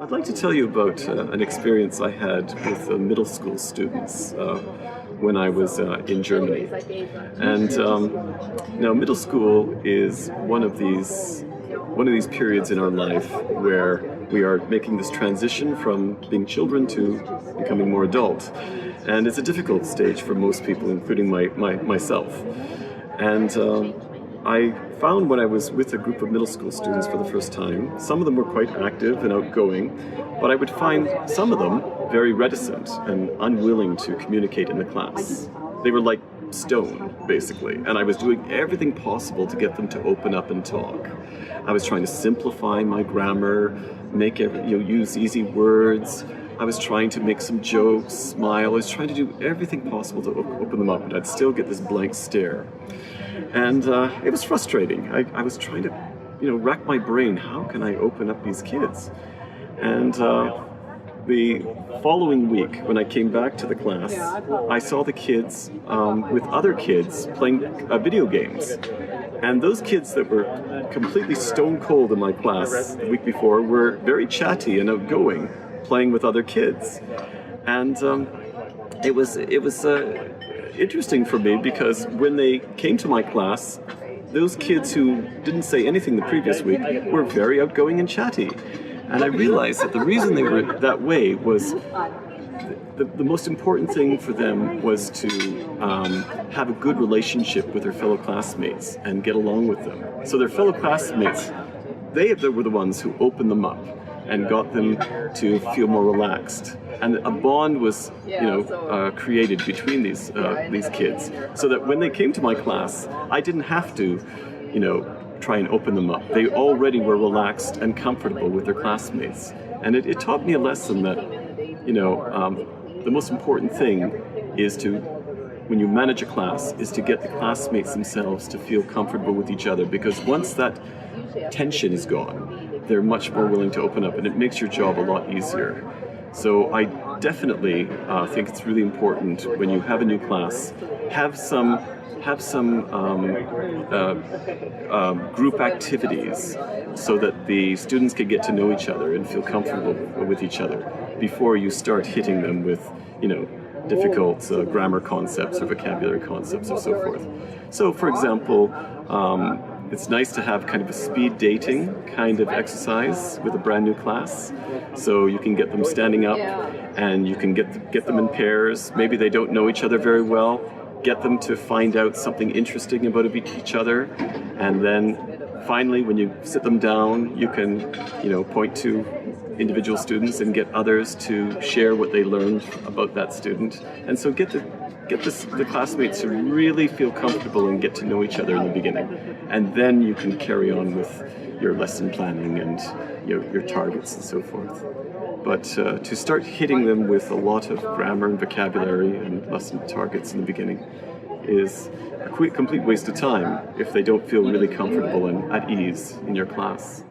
I'd like to tell you about an experience I had with middle school students when I was in Germany. And now middle school is one of these periods in our life where we are making this transition from being children to becoming more adult. And it's a difficult stage for most people, including myself. And I found when I was with a group of middle school students for the first time, some of them were quite active and outgoing, but I would find some of them very reticent and unwilling to communicate in the class. They were like stone, basically, and I was doing everything possible to get them to open up and talk. I was trying to simplify my grammar, use easy words. I was trying to make some jokes, smile. I was trying to do everything possible to open them up, but I'd still get this blank stare. And it was frustrating. I was trying to, rack my brain. How can I open up these kids? And the following week, when I came back to the class, I saw the kids with other kids playing video games. And those kids that were completely stone cold in my class the week before were very chatty and outgoing, playing with other kids. And it was interesting for me because when they came to my class, those kids who didn't say anything the previous week were very outgoing and chatty. And I realized that the reason they were that way was the most important thing for them was to have a good relationship with their fellow classmates and get along with them. So their fellow classmates, they were the ones who opened them up and got them to feel more relaxed. And a bond was, created between these kids, so that when they came to my class, I didn't have to, try and open them up. They already were relaxed and comfortable with their classmates. And it taught me a lesson that, the most important thing is when you manage a class, is to get the classmates themselves to feel comfortable with each other, because once that tension is gone, they're much more willing to open up, and it makes your job a lot easier. So I definitely think it's really important when you have a new class, have some group activities so that the students can get to know each other and feel comfortable with each other before you start hitting them with, difficult grammar concepts or vocabulary concepts or so forth. So, for example, it's nice to have kind of a speed dating kind of exercise with a brand new class. So you can get them standing up and you can get them in pairs. Maybe they don't know each other very well. Get them to find out something interesting about each other. And then finally, when you sit them down, you can, point to individual students and get others to share what they learned about that student. And so get the classmates to really feel comfortable and get to know each other in the beginning. And then you can carry on with your lesson planning and your targets and so forth. But to start hitting them with a lot of grammar and vocabulary and lesson targets in the beginning is a complete waste of time if they don't feel really comfortable and at ease in your class.